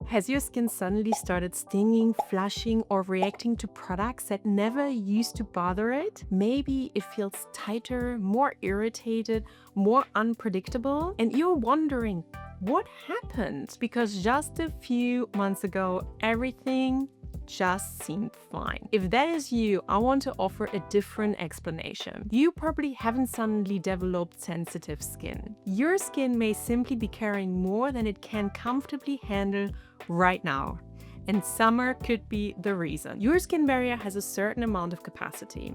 Has your skin suddenly started stinging, flushing, or reacting to products that never used to bother it? Maybe it feels tighter, more irritated, more unpredictable, and you're wondering, what happened? Because just a few months ago, everything just seemed fine. If that is you, I want to offer a different explanation. You probably haven't suddenly developed sensitive skin. Your skin may simply be carrying more than it can comfortably handle right now. And summer could be the reason. Your skin barrier has a certain amount of capacity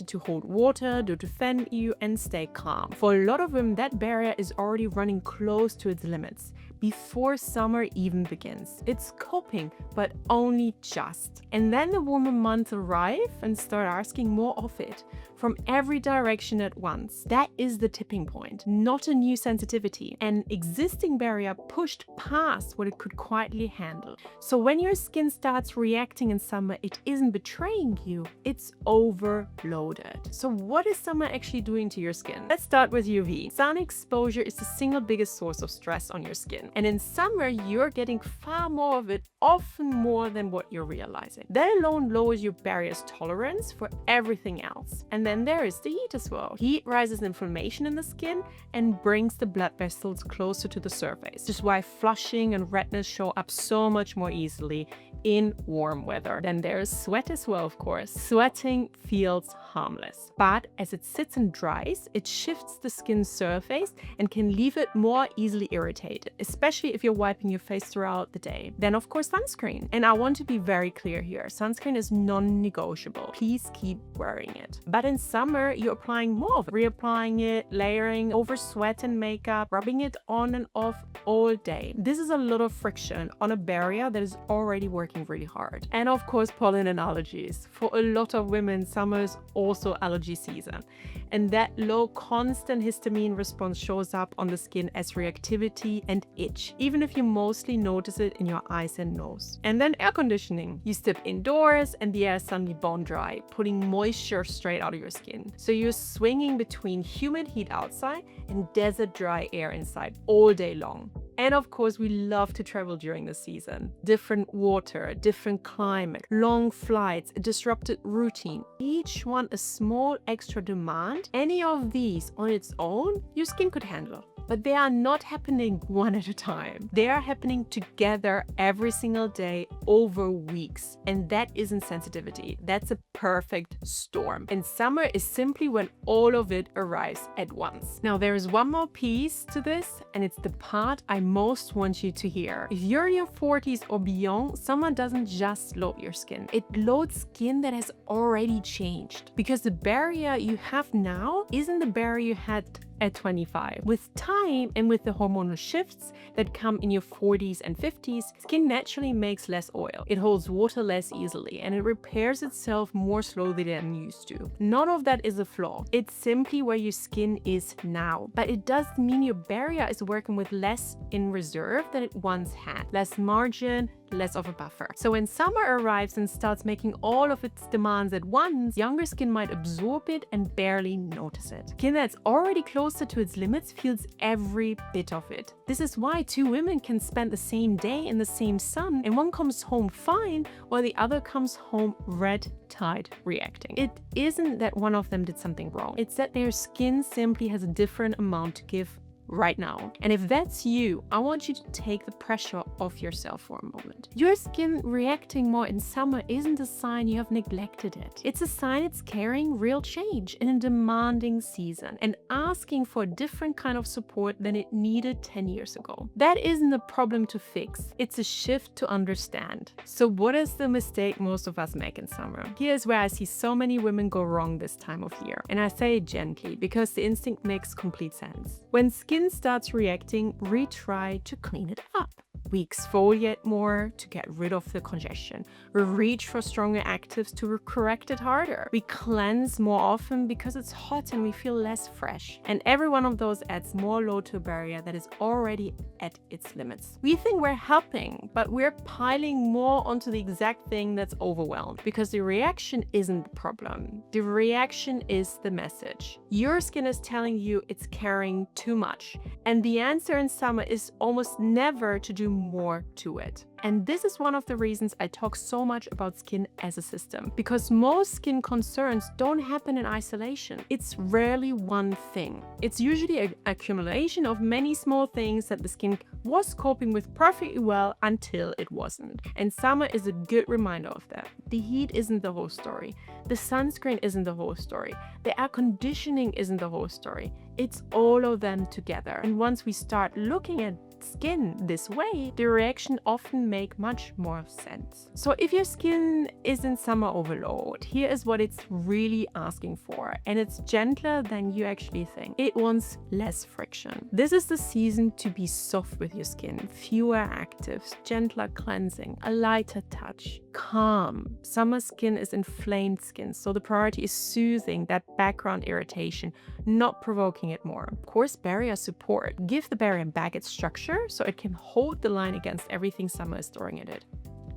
to hold water, to defend you, and stay calm. For a lot of women, that barrier is already running close to its limits before summer even begins. It's coping, but only just. And then the warmer months arrive and start asking more of it from every direction at once. That is the tipping point, not a new sensitivity. An existing barrier pushed past what it could quietly handle. So when your skin starts reacting in summer, it isn't betraying you, it's overloaded. So what is summer actually doing to your skin? Let's start with UV. Sun exposure is the single biggest source of stress on your skin. And in summer, you're getting far more of it, often more than what you're realizing. That alone lowers your barrier's tolerance for everything else. And then there is the heat as well. Heat rises inflammation in the skin and brings the blood vessels closer to the surface. This is why flushing and redness show up so much more easily in warm weather. Then there's sweat as well, of course. Sweating feels harmless, but as it sits and dries, it shifts the skin's surface and can leave it more easily irritated, especially if you're wiping your face throughout the day. Then of course sunscreen. And I want to be very clear here, sunscreen is non-negotiable. Please keep wearing it. But in summer, you're applying more of it, reapplying it, layering over sweat and makeup, rubbing it on and off all day. This is a lot of friction on a barrier that is already working really hard. And of course, pollen and allergies. For a lot of women, summer is also allergy season. And that low constant histamine response shows up on the skin as reactivity and itch, even if you mostly notice it in your eyes and nose. And then air conditioning. You step indoors and the air is suddenly bone dry, putting moisture straight out of your skin. So you're swinging between humid heat outside and desert dry air inside all day long. And of course, we love to travel during the season. Different water, different climate, long flights, a disrupted routine. Each one a small extra demand. Any of these on its own, your skin could handle. But they are not happening one at a time. They are happening together every single day over weeks. And that isn't sensitivity. That's a perfect storm. And summer is simply when all of it arrives at once. Now, there is one more piece to this, and it's the part I most want you to hear. If you're in your 40s or beyond, summer doesn't just load your skin. It loads skin that has already changed. Because the barrier you have now isn't the barrier you had at 25. With time and with the hormonal shifts that come in your 40s and 50s, skin naturally makes less oil. It holds water less easily and it repairs itself more slowly than used to. None of that is a flaw. It's simply where your skin is now. But it does mean your barrier is working with less in reserve than it once had. Less margin, less of a buffer. So when summer arrives and starts making all of its demands at once, younger skin might absorb it and barely notice it. Skin that's already closer to its limits feels every bit of it. This is why two women can spend the same day in the same sun and one comes home fine while the other comes home red-tide reacting. It isn't that one of them did something wrong. It's that their skin simply has a different amount to give right now. And if that's you, I want you to take the pressure off yourself for a moment. Your skin reacting more in summer isn't a sign you have neglected it. It's a sign it's carrying real change in a demanding season and asking for a different kind of support than it needed 10 years ago. That isn't a problem to fix. It's a shift to understand. So what is the mistake most of us make in summer? Here's where I see so many women go wrong this time of year. And I say it gently because the instinct makes complete sense. When skin starts reacting, we try to clean it up. We exfoliate more to get rid of the congestion. We reach for stronger actives to correct it harder. We cleanse more often because it's hot and we feel less fresh. And every one of those adds more load to a barrier that is already at its limits. We think we're helping, but we're piling more onto the exact thing that's overwhelmed because the reaction isn't the problem. The reaction is the message. Your skin is telling you it's carrying too much. And the answer in summer is almost never to do more to it. And this is one of the reasons I talk so much about skin as a system, because most skin concerns don't happen in isolation. It's rarely one thing. It's usually an accumulation of many small things that the skin was coping with perfectly well until it wasn't. And summer is a good reminder of that. The heat isn't the whole story. The sunscreen isn't the whole story. The air conditioning isn't the whole story. It's all of them together. And once we start looking at skin this way, the reaction often make much more sense. So if your skin is in summer overload, here is what it's really asking for, and it's gentler than you actually think. It wants less friction. This is the season to be soft with your skin, fewer actives, gentler cleansing, a lighter touch, calm. Summer skin is inflamed skin, so the priority is soothing that background irritation, not provoking it more. Of course, barrier support. Give the barrier back its structure so it can hold the line against everything summer is throwing at it.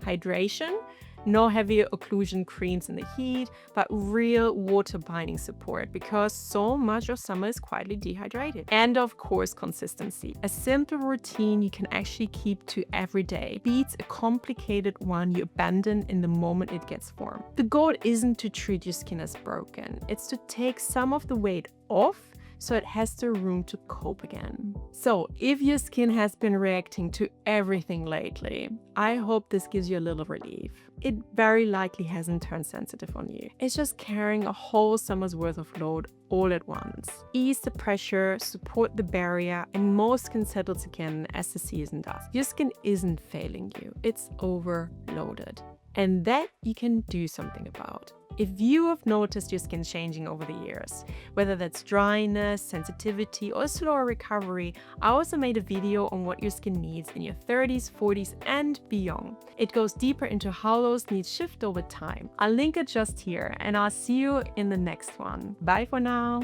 Hydration. No heavy occlusion creams in the heat, but real water binding support, because so much of summer is quietly dehydrated. And of course, consistency. A simple routine you can actually keep to every day beats a complicated one you abandon in the moment it gets formed. The goal isn't to treat your skin as broken, it's to take some of the weight off so it has the room to cope again. So if your skin has been reacting to everything lately, I hope this gives you a little relief. It very likely hasn't turned sensitive on you. It's just carrying a whole summer's worth of load all at once. Ease the pressure, support the barrier, and most skin settles again as the season does. Your skin isn't failing you, it's overloaded. And that you can do something about. If you have noticed your skin changing over the years, whether that's dryness, sensitivity, or slower recovery, I also made a video on what your skin needs in your 30s, 40s, and beyond. It goes deeper into how those needs shift over time. I'll link it just here, and I'll see you in the next one. Bye for now.